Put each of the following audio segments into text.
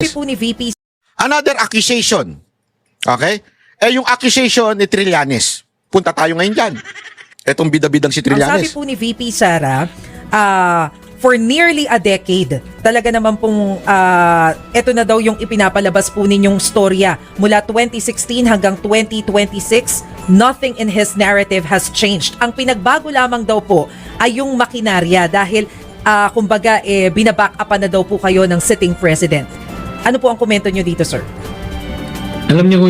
po ni VP. Another accusation. Okay? Yung accusation ni Trillanes. Punta tayo ngayon dyan. Etong bida-bidang si Ang sabi Trillanes. po ni VP Sara, for nearly a decade, talaga naman pong eto na daw yung ipinapalabas po ninyong storya. Mula 2016 hanggang 2026, nothing in his narrative has changed. Ang pinagbago lamang daw po ay yung makinarya dahil kumbaga binaback up na daw po kayo ng sitting president. Ano po ang komento nyo dito, sir? Alam niyo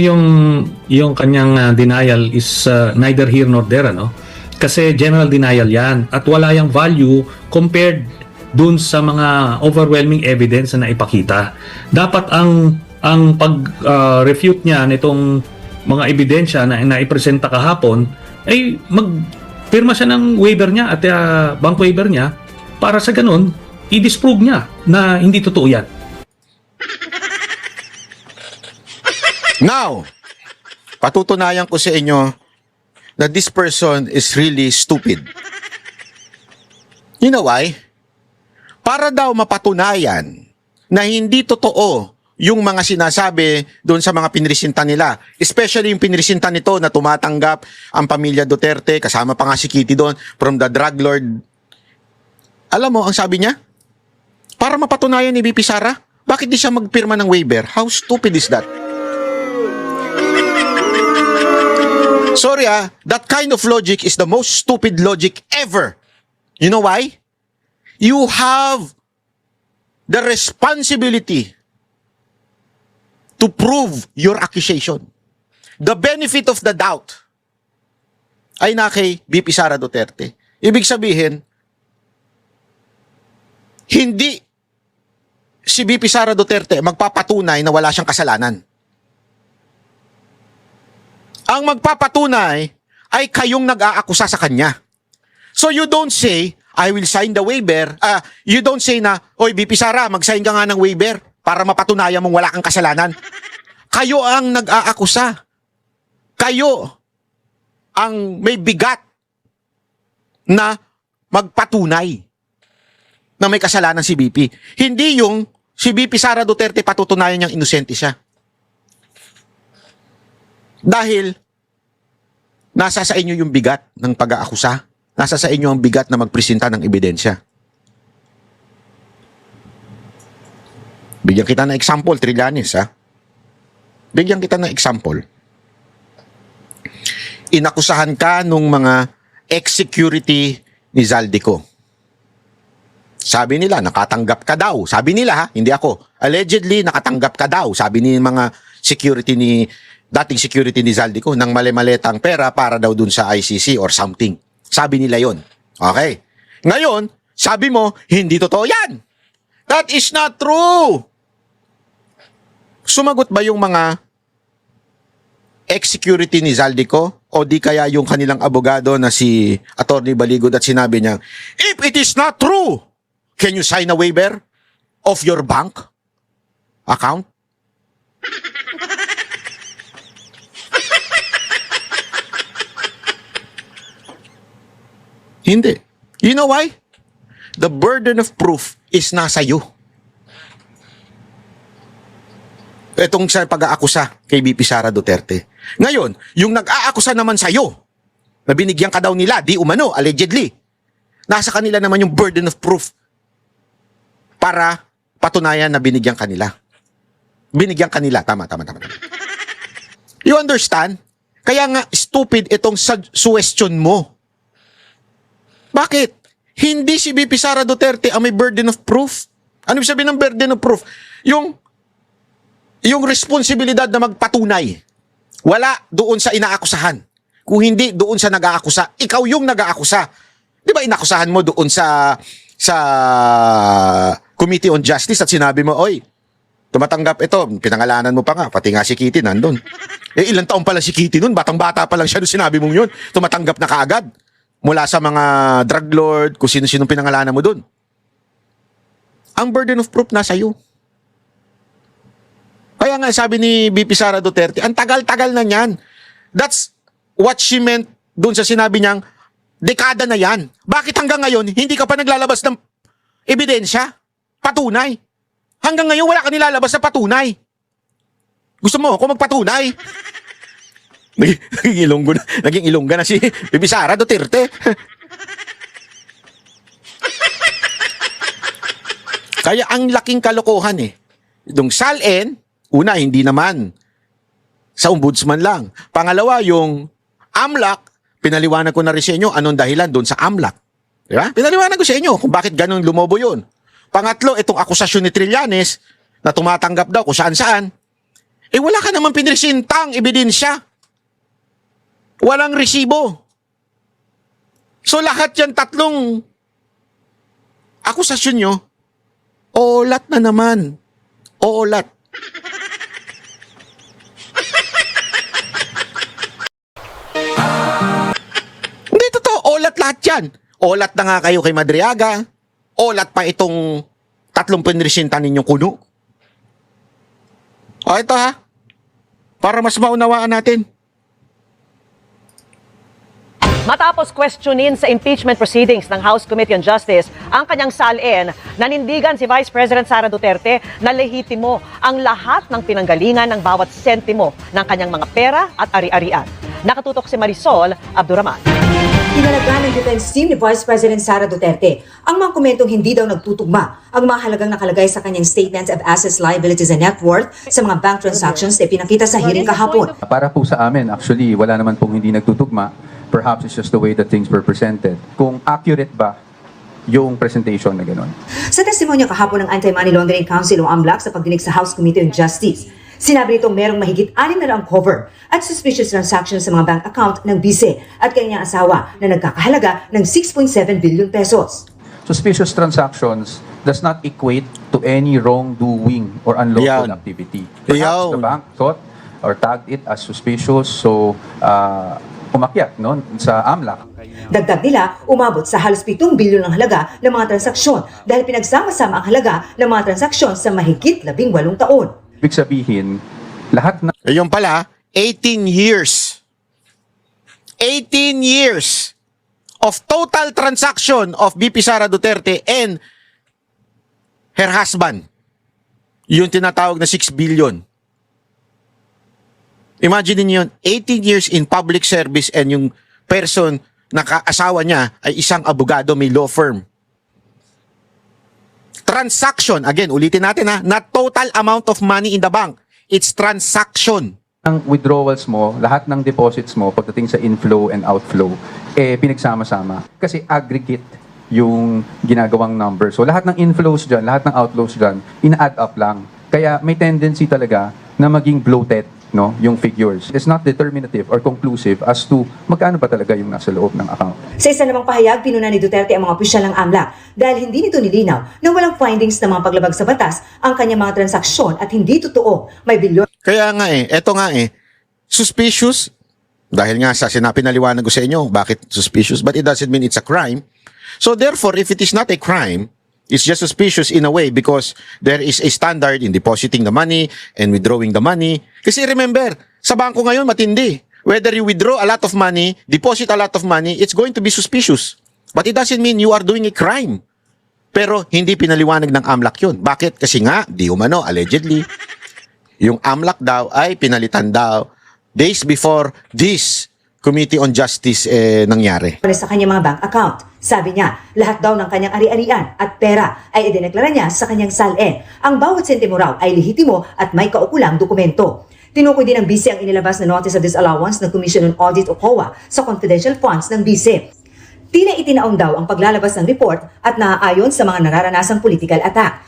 yung kanyang denial is neither here nor there, ano? Kasi general denial yan at wala yang value compared dun sa mga overwhelming evidence na naipakita. Dapat ang pag-refute niya nitong mga ebidensya na naipresenta kahapon ay magpirma siya ng waiver niya at bank waiver niya para sa ganun i-disprove niya na hindi totoo yan. Now, patutunayan ko sa inyo that this person is really stupid. You know why? Para daw mapatunayan na hindi totoo yung mga sinasabi doon sa mga pinresinta nila. Especially yung pinresinta nito na tumatanggap ang pamilya Duterte, kasama pa nga si Kitty doon, from the drug lord. Alam mo, ang sabi niya? Para mapatunayan ni VP Sara, bakit di siya magpirma ng waiver? How stupid is that? Sorry that kind of logic is the most stupid logic ever. You know why? You have the responsibility to prove your accusation. The benefit of the doubt ay na kay VP Sara Duterte. Ibig sabihin, hindi si VP Sara Duterte magpapatunay na wala siyang kasalanan. Ang magpapatunay ay kayong nag-aakusa sa kanya. So you don't say, I will sign the waiver. You don't say na, oy VP Sara, mag-sign ka nga ng waiver para mapatunayan mong wala kang kasalanan. Kayo ang nag-aakusa. Kayo ang may bigat na magpatunay na may kasalanan si VP. Hindi yung si VP Sara Duterte patutunayan niyang inosente siya. Dahil nasa sa inyo yung bigat ng pag-aakusa, nasa sa inyo ang bigat na magpresenta ng ebidensya. Bigyan kita ng example, Trillanes, Bigyan kita ng example. Inakusahan ka nung mga ex-security ni Zaldico. Sabi nila, nakatanggap ka daw. Sabi nila, hindi ako. Allegedly, nakatanggap ka daw. Sabi ni mga dating security ni Zaldico ng mali-maletang pera para daw dun sa ICC or something. Sabi nila yon. Okay. Ngayon, sabi mo, hindi totoo yan. That is not true. Sumagot ba yung mga ex-security ni Zaldico o di kaya yung kanilang abogado na si Attorney Baligod at sinabi niya, if it is not true, can you sign a waiver of your bank account? Hindi. You know why? The burden of proof is nasa iyo. Itong sa pag-aakusa kay VP Sara Duterte. Ngayon, yung nag-aakusa naman sa iyo, na binigyan ka daw nila, di umano, allegedly, nasa kanila naman yung burden of proof para patunayan na binigyan kanila. Binigyan kanila. Tama. You understand? Kaya nga, stupid itong suggestion mo. Bakit? Hindi si VP Sara Duterte ang may burden of proof. Ano ibig sabihin ng burden of proof? Yung responsibilidad na magpatunay. Wala doon sa inaakusahan. Kung hindi doon sa nag-aakusa, ikaw yung nag-aakusa. Di ba inakusahan mo doon sa Committee on Justice at sinabi mo, oy, tumatanggap ito, pinangalanan mo pa nga, pati nga si Kitty nandun. Ilang taon pa lang si Kitty nun, batang-bata pa lang siya nung sinabi mong yun, tumatanggap na kaagad. Mula sa mga drug lord, kung sino-sino pinangalanan mo dun. Ang burden of proof nasa iyo. Kaya nga sabi ni VP Sara Duterte, ang tagal-tagal na niyan. That's what she meant dun sa sinabi niyang, dekada na yan. Bakit hanggang ngayon, hindi ka pa naglalabas ng ebidensya? Patunay? Hanggang ngayon, wala ka nilalabas na patunay. Gusto mo ako magpatunay? Naging ilongga na si Bibi Sara Duterte. Kaya ang laking kalokohan eh. Yung SALN, una, hindi naman. Sa ombudsman lang. Pangalawa, yung AMLAC, pinaliwanag ko na rin sa inyo anong dahilan doon sa AMLAC. Diba? Pinaliwanag ko sa inyo kung bakit ganun lumobo yun. Pangatlo, itong akusasyon ni Trillanes na tumatanggap daw kung saan-saan. Eh wala ka naman pinresentang ebidensya. Walang resibo. So lahat yan tatlong akusasyon nyo, oolat na naman. Oolat. Hindi totoo, oolat lahat yan. Oolat na nga kayo kay Madriaga. Oolat pa itong tatlong pinresenta ninyong kuno. O ito ha, para mas maunawaan natin. Matapos questionin sa impeachment proceedings ng House Committee on Justice ang kanyang SALN, nanindigan si Vice President Sara Duterte na lehitimo ang lahat ng pinanggalingan ng bawat sentimo ng kanyang mga pera at ari-arian. Nakatutok si Marisol Abduraman. Inalagaan ng defense team ni Vice President Sara Duterte ang mga komentong hindi daw nagtutugma ang mga halagang nakalagay sa kanyang statements of assets, liabilities, and net worth sa mga bank transactions na pinakita sa hearing kahapon. Para po sa amin, actually, wala naman pong hindi nagtutugma. Perhaps it's just the way that things were presented. Kung accurate ba yung presentation na gano'n. Sa testimonya kahapon ng Anti-Money Laundering Council o AMLAC sa pagdinig sa House Committee on Justice, sinabi nitong merong mahigit 6 na cover at suspicious transactions sa mga bank account ng bise at kanyang asawa na nagkakahalaga ng 6.7 billion pesos. Suspicious transactions does not equate to any wrongdoing or unlawful Yan. activity. Perhaps the bank thought or tagged it as suspicious, so umakyat no, sa AMLAC. Dagdag nila, umabot sa halos 7 bilyon ng halaga ng mga transaksyon dahil pinagsama-sama ang halaga ng mga transaksyon sa mahigit 18 taon. Ibig sabihin, lahat na Ayun pala, 18 years. 18 years of total transaction of BP Sara Duterte and her husband. Yung tinatawag na 6 billion. Imagine niyo yun, 18 years in public service and yung person na kaasawa niya ay isang abogado, may law firm. Transaction, again, ulitin natin ha, not total amount of money in the bank. It's transaction. ng withdrawals mo, lahat ng deposits mo pagdating sa inflow and outflow, pinagsama-sama. Kasi aggregate yung ginagawang number. So lahat ng inflows dyan, lahat ng outflows dyan, ina-add up lang. Kaya may tendency talaga na maging bloated, no, yung figures. It's not determinative or conclusive as to magkano ba talaga yung nasa loob ng account. Sa isa namang pahayag, pinuna ni Duterte ang mga opisyal ng AMLAC dahil hindi nito nilinaw na walang findings ng mga paglabag sa batas ang kanyang mga transaksyon at hindi totoo may bilyon. Kaya nga eto nga suspicious, dahil nga sa pinaliwanag ko sa inyo, bakit suspicious, but it doesn't mean it's a crime. So therefore, if it is not a crime, it's just suspicious in a way because there is a standard in depositing the money and withdrawing the money. Kasi remember, sa bangko ngayon matindi. Whether you withdraw a lot of money, deposit a lot of money, it's going to be suspicious. But it doesn't mean you are doing a crime. Pero hindi pinaliwanag ng AMLAC yun. Bakit? Kasi nga, di umano, allegedly, yung AMLAC daw ay pinalitan daw days before this Committee on Justice nangyari. Sa kanyang mga bank account. Sabi niya, lahat daw ng kanyang ari-arian at pera ay idineklara niya sa kanyang SALN. Ang bawat sentimo raw ay lehitimo at may kaukulang dokumento. Tinukoy din ng BISE ang inilabas na Notice of Disallowance ng Commission on Audit o COA sa confidential funds ng BISE. Tila itinaon daw ang paglalabas ng report at naaayon sa mga nararanasang political attack.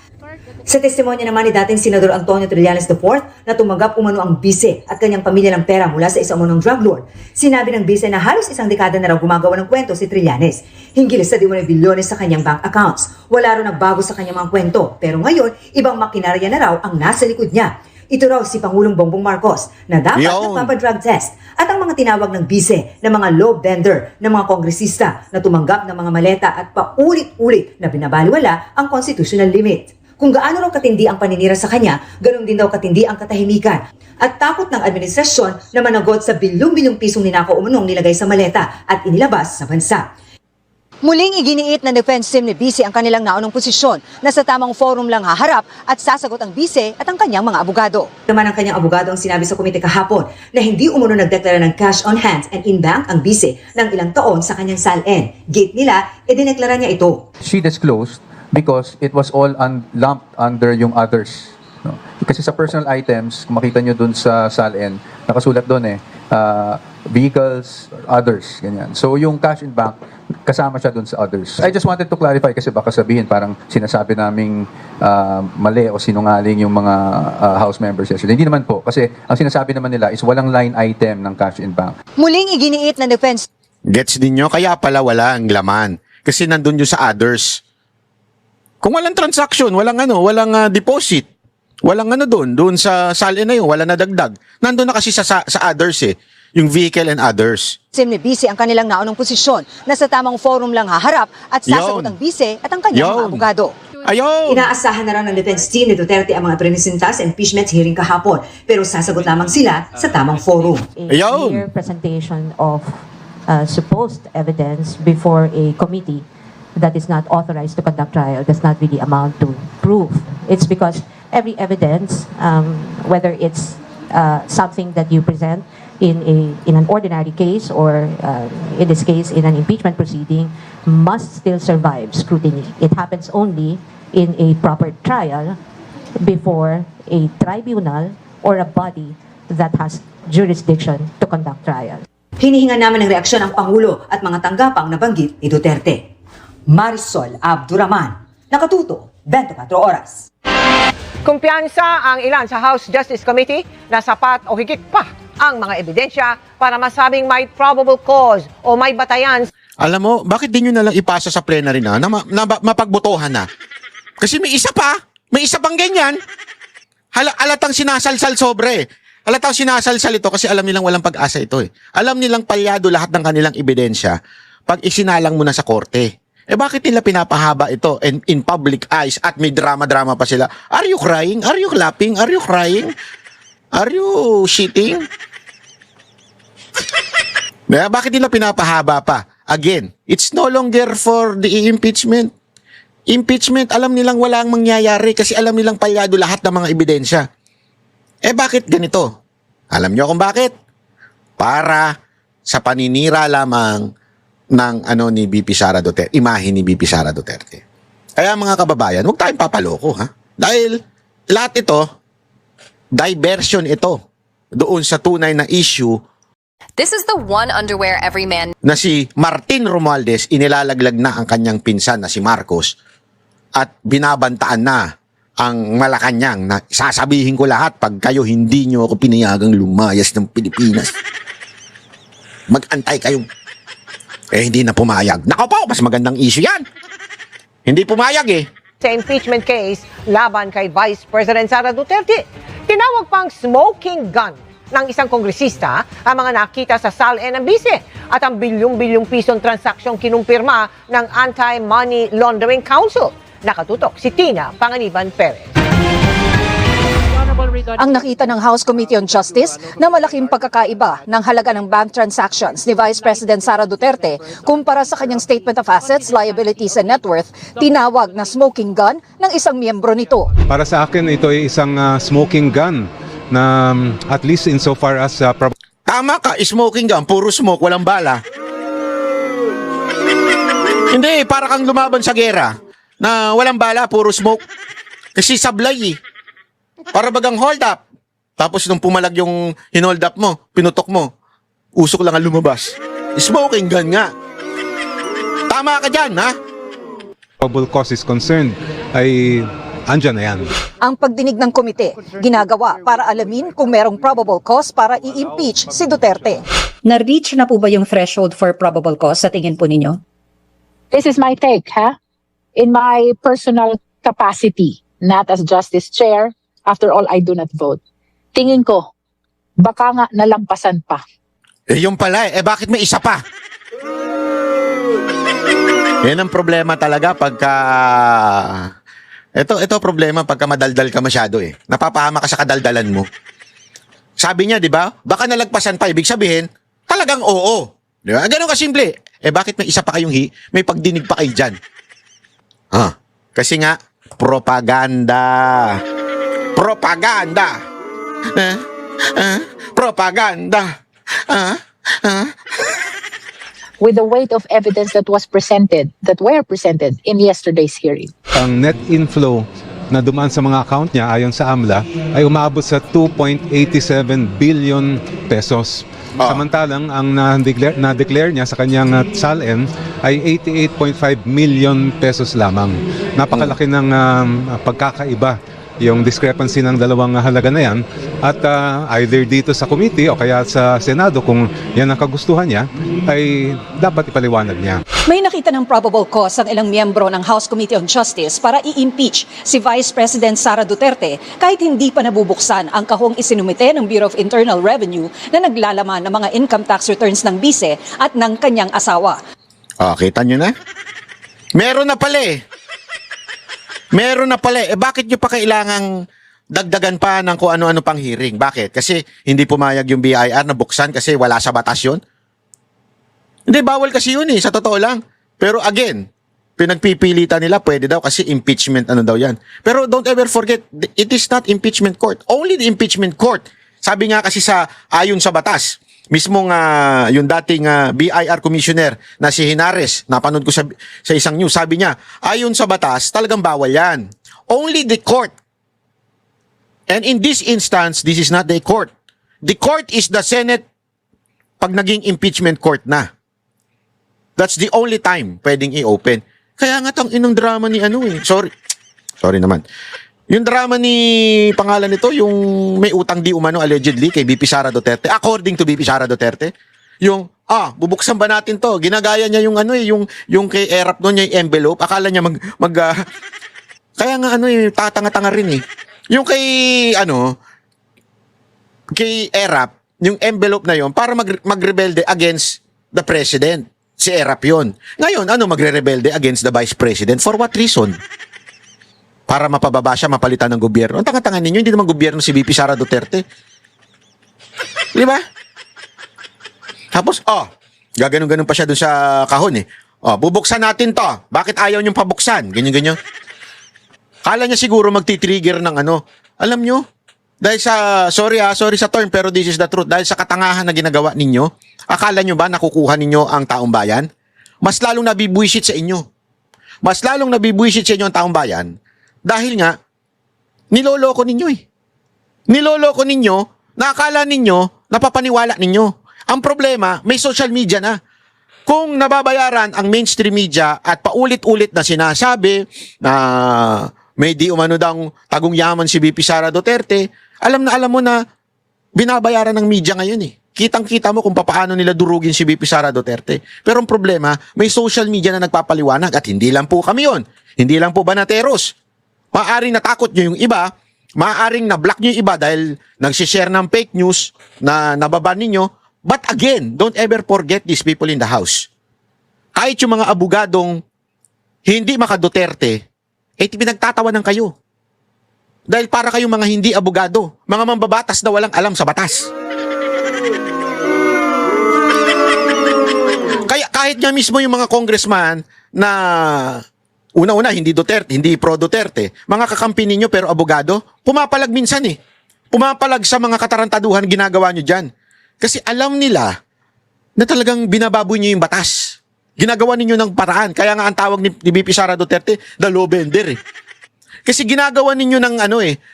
Sa testimonya naman ni dating Senador Antonio Trillanes IV na tumanggap umano ang BISE at kanyang pamilya ng pera mula sa isang umunong drug lord, sinabi ng BISE na halos isang dekada na raw gumagawa ng kwento si Trillanes. Hinggil sa diwan ng bilyones sa kanyang bank accounts. Wala raw nagbago sa kanyang mga kwento, pero ngayon, ibang makinarya na raw ang nasa likod niya. Ito raw si Pangulong Bongbong Marcos na dapat nagpapadrug test at ang mga tinawag ng BISE na mga low bender ng mga kongresista na tumanggap ng mga maleta at paulit-ulit na binabaliwala ang constitutional limit. Kung gaano raw katindi ang paninira sa kanya, ganun din daw katindi ang katahimikan. At takot ng administrasyon na managot sa bilyong-bilyong pisong ninakaw umunong nilagay sa maleta at inilabas sa bansa. Muling iginiit ng defense team ni Vice ang kanilang naunang posisyon na sa tamang forum lang haharap at sasagot ang Vice at ang kanyang mga abogado. Naman ang kanyang abogado ang sinabi sa komite kahapon na hindi umuno nagdeklara ng cash on hands and in bank ang Vice ng ilang taon sa kanyang SALN. Gate nila, dineklara niya ito. She disclosed because it was all lumped under yung others. No? Kasi sa personal items, kung makita nyo dun sa SALN, nakasulat dun vehicles, others, ganyan. So yung cash in bank, kasama siya dun sa others. I just wanted to clarify kasi baka sabihin parang sinasabi naming mali o sinungaling yung mga House members yesterday. Hindi naman po, kasi ang sinasabi naman nila is walang line item ng cash in bank. Muling iginiit ng defense Gets din nyo? Kaya pala wala ang laman. Kasi nandun yung sa others. Kung walang transaction, walang deposit, walang doon sa SALN na yun, wala na dagdag. Nandun na kasi sa others yung vehicle and others. team ni Vice ang kanilang naunang posisyon na sa tamang forum lang haharap at sasagot Yun. ang Vice at ang kanyang mga Yun. abogado. Ayun! Inaasahan na raw ng defense team ni Duterte ang mga presenta sa impeachment hearing kahapon, pero sasagot lamang sila sa tamang forum. a Ayun. clear presentation of supposed evidence before a committee that is not authorized to conduct trial does not really amount to proof. It's because every evidence, whether it's something that you present in an ordinary case or in this case in an impeachment proceeding, must still survive scrutiny. It happens only in a proper trial before a tribunal or a body that has jurisdiction to conduct trial. Hinihinga naman ng reaksyon ang Pangulo at mga tanggapang nabanggit ni Duterte. Marisol Abduraman, Nakatuto, 24 Oras. Kumpiyansa ang ilan sa House Justice Committee na sapat o higit pa ang mga ebidensya para masabing may probable cause o may batayan. Alam mo, bakit di nyo nalang ipasa sa plenary na mapagbotohan na? Kasi may isa pa. May isa pang ganyan. Alatang sinasalsal sobre. Alatang sinasalsal ito kasi alam nilang walang pag-asa ito Alam nilang palyado lahat ng kanilang ebidensya pag isinalang mo na sa korte. Bakit nila pinapahaba ito in public eyes at may drama-drama pa sila? Are you crying? Are you clapping? Are you crying? Are you shitting? Bakit nila pinapahaba pa? Again, it's no longer for the impeachment. Impeachment, alam nilang wala ang mangyayari kasi alam nilang palyado lahat ng mga ebidensya. Bakit ganito? Alam niyo kung bakit? Para sa paninira lamang ng ni BP Sara Duterte, imahe ni BP Sara Duterte. Kaya mga kababayan, huwag tayong papaloko Dahil lahat ito, diversion ito doon sa tunay na issue. This is the one underwear every man Na si Martin Romualdez, inilalaglag na ang kanyang pinsan na si Marcos at binabantaan na ang Malacanang na sasabihin ko lahat pag kayo hindi nyo ako pinayagang lumayas ng Pilipinas. Mag-antay kayo. Hindi na pumayag. Nako po, mas magandang issue yan. Hindi pumayag Sa impeachment case laban kay Vice President Sara Duterte, tinawag pang smoking gun ng isang kongresista ang mga nakita sa SALN ng Vice at ang bilyong-bilyong pisong transaksyong kinumpirma ng Anti-Money Laundering Council. Nakatutok si Tina Panganiban Perez. Ang nakita ng House Committee on Justice na malaking pagkakaiba ng halaga ng bank transactions ni Vice President Sara Duterte kumpara sa kanyang Statement of Assets, Liabilities and Net Worth, tinawag na smoking gun ng isang miyembro nito. Para sa akin, ito ay isang smoking gun na at least insofar as Tama ka, smoking gun, puro smoke, walang bala. Hindi, para kang lumaban sa gera na walang bala, puro smoke. Kasi sablay Para bagang hold up. Tapos nung pumalag yung hinold up mo, pinutok mo, usok lang ang lumabas. Smoking gun nga. Tama ka dyan, probable cause is concerned, ay andyan na yan. Ang pagdinig ng komite, ginagawa para alamin kung merong probable cause para i-impeach si Duterte. Na-reach na po ba yung threshold for probable cause sa tingin po ninyo? This is my take, in my personal capacity, not as Justice Chair. After all, I do not vote. Tingin ko, baka nga nalampasan pa. Yung pala bakit may isa pa? Yan ang problema talaga pagka... Ito problema pagka madaldal ka masyado Napapahama ka sa kadaldalan mo. Sabi niya, di ba? Baka nalagpasan pa. Ibig sabihin, talagang oo. Di ba? Ganun kasimple. Eh bakit may isa pa kayong may pagdinig pa kayo dyan? Kasi nga, propaganda. Propaganda. Propaganda. With the weight of evidence that were presented in yesterday's hearing. Ang net inflow na dumaan sa mga account niya ayon sa AMLA ay umaabot sa 2.87 billion pesos. Samantalang ang na-declare niya sa kanyang SALN ay 88.5 million pesos lamang. Napakalaki ng pagkakaiba yung discrepancy ng dalawang halaga na yan, at either dito sa committee o kaya sa Senado, kung yan ang kagustuhan niya, ay dapat ipaliwanag niya. May nakita ng probable cause ang ilang miyembro ng House Committee on Justice para i-impeach si Vice President Sara Duterte kahit hindi pa nabubuksan ang kahong isinumite ng Bureau of Internal Revenue na naglalaman ng mga income tax returns ng bise at ng kanyang asawa. Kita nyo na? Meron na pala eh. Meron na pala eh. Bakit nyo pa kailangang dagdagan pa ng kung ano-ano pang hearing? Bakit? Kasi hindi pumayag yung BIR na buksan kasi wala sa batas yun? Hindi, bawal kasi yun eh, sa totoo lang. Pero again, pinagpipilitan nila, pwede daw kasi impeachment ano daw yan. Pero don't ever forget, it is not impeachment court. Only the impeachment court. Sabi nga kasi ayon sa batas, mismong yung dating BIR commissioner na si Hinares, napanood ko sa isang news, sabi niya, ayon sa batas, talagang bawal yan. Only the court. And in this instance, this is not the court. The court is the Senate pag naging impeachment court na. That's the only time pwedeng i-open. Kaya nga tang inang drama ni Sorry naman. Yung drama ni pangalan nito, yung may utang di umano allegedly kay BP Sara Duterte, according to BP Sara Duterte, yung bubuksan ba natin to? Ginagaya niya yung yung kay ERAP noon, yung envelope, akala niya kaya nga tatanga-tanga rin eh. Yung kay kay ERAP, yung envelope na yon para magrebelde against the president. Si ERAP yun. Ngayon, magre-rebelde against the vice president? For what reason? Para mapababa siya, mapalitan ng gobyerno. Ang tanga-tanga ninyo, hindi naman gobyerno si BP Sara Duterte. Di ba? Tapos, gaganon-ganon pa siya dun sa kahon eh. Bubuksan natin to. Bakit ayaw niyong pabuksan? Ganyan-ganyan. Kala niya siguro magti-trigger ng Alam nyo, dahil sorry sa term, pero this is the truth. Dahil sa katangahan na ginagawa ninyo, akala nyo ba nakukuha ninyo ang taong bayan? Mas lalong nabibwisit sa inyo. Mas lalong nabibwisit sa inyo ang taong bayan. Dahil nga, niloloko ninyo eh. Niloloko ninyo, nakakala ninyo, napapaniwala ninyo. Ang problema, may social media na. Kung nababayaran ang mainstream media at paulit-ulit na sinasabi na may di umano daw tagong yaman si BP Sara Duterte, alam mo na binabayaran ng media ngayon eh. Kitang-kita mo kung paano nila durugin si BP Sara Duterte. Pero ang problema, may social media na nagpapaliwanag at hindi lang po kami yon. Hindi lang po banateros. Maaring natakot nyo yung iba, maaring na-block nyo yung iba dahil nagsishare ng fake news na nababan ninyo. But again, don't ever forget these people in the house. Kahit yung mga abogadong hindi maka-Duterte, pinagtatawanan kayo. Dahil para kayong mga hindi abogado, mga mambabatas na walang alam sa batas. Kaya kahit nga mismo yung mga congressman na una-una, hindi Duterte, hindi pro-Duterte. Mga kakampi ninyo pero abogado, pumapalag minsan eh. Pumapalag sa mga katarantaduhan ginagawa nyo dyan. Kasi alam nila na talagang binababoy nyo yung batas. Ginagawa ninyo ng paraan. Kaya nga ang tawag ni BP Sara Duterte, the law bender eh. Kasi ginagawa ninyo ng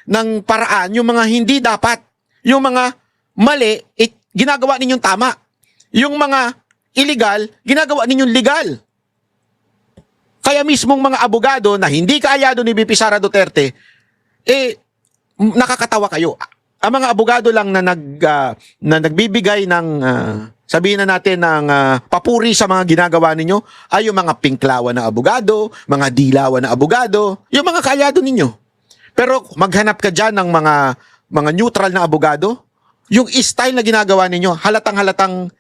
ng paraan, yung mga hindi dapat. Yung mga mali, ginagawa ninyong tama. Yung mga illegal, ginagawa ninyong legal. Kaya mismong mga abogado na hindi kaalyado ni BP Sara Duterte, nakakatawa kayo. Ang mga abogado lang na nagbibigay ng, sabihin na natin, ng papuri sa mga ginagawa ninyo, ay yung mga pinklawan na abogado, mga dilawan na abogado, yung mga kaalyado ninyo. Pero maghanap ka dyan ng mga neutral na abogado, yung style na ginagawa ninyo, halatang-halatang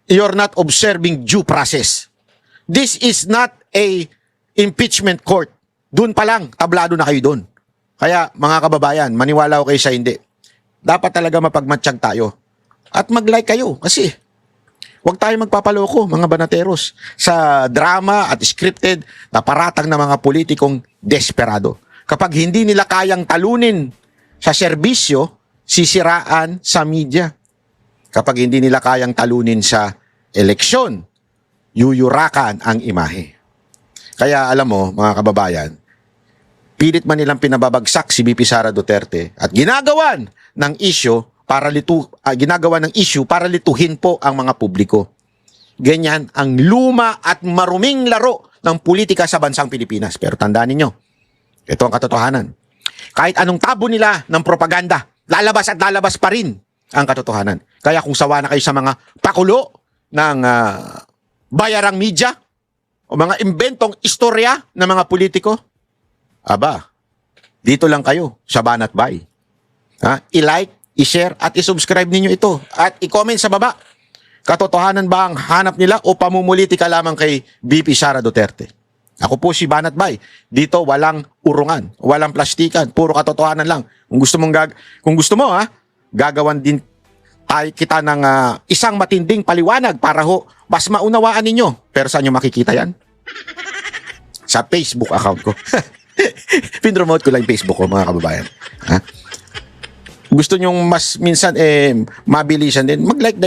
you're not observing due process. This is not a impeachment court. Doon pa lang, tablado na kayo doon. Kaya mga kababayan, maniwala ko kayo sa hindi. Dapat talaga mapagmatsyag tayo. At mag-like kayo kasi Huwag tayo magpapaloko, mga banateros, sa drama at scripted na paratang ng mga politikong desperado. Kapag hindi nila kayang talunin sa serbisyo, sisiraan sa media. Kapag hindi nila kayang talunin sa eleksyon, yuyurakan ang imahe. Kaya alam mo, mga kababayan, pilit man nilang pinababagsak si VP Sara Duterte at ginagawan ng issue para lituhin po ang mga publiko. Ganyan ang luma at maruming laro ng politika sa bansang Pilipinas. Pero tandaan ninyo, ito ang katotohanan. Kahit anong tabo nila ng propaganda, lalabas at lalabas pa rin ang katotohanan. Kaya kung sawa na kayo sa mga pakulo ng bayarang media o mga imbentong istorya ng mga politiko, aba, dito lang kayo sa Banat Bay. I-like, i-share at i-subscribe ninyo ito at i-comment sa baba. Katotohanan ba ang hanap nila o pamumulitika lamang kay VP Sara Duterte? Ako po si Banat Bay. Dito walang urungan, walang plastikan, puro katotohanan lang. Kung gusto mo gagawan din kita ng isang matinding paliwanag para mas maunawaan ninyo. Pero saan nyo makikita yan? Sa Facebook account ko. Pinromote ko lang yung Facebook ko, mga kababayan. Gusto nyong mas minsan mabilisan din, mag-like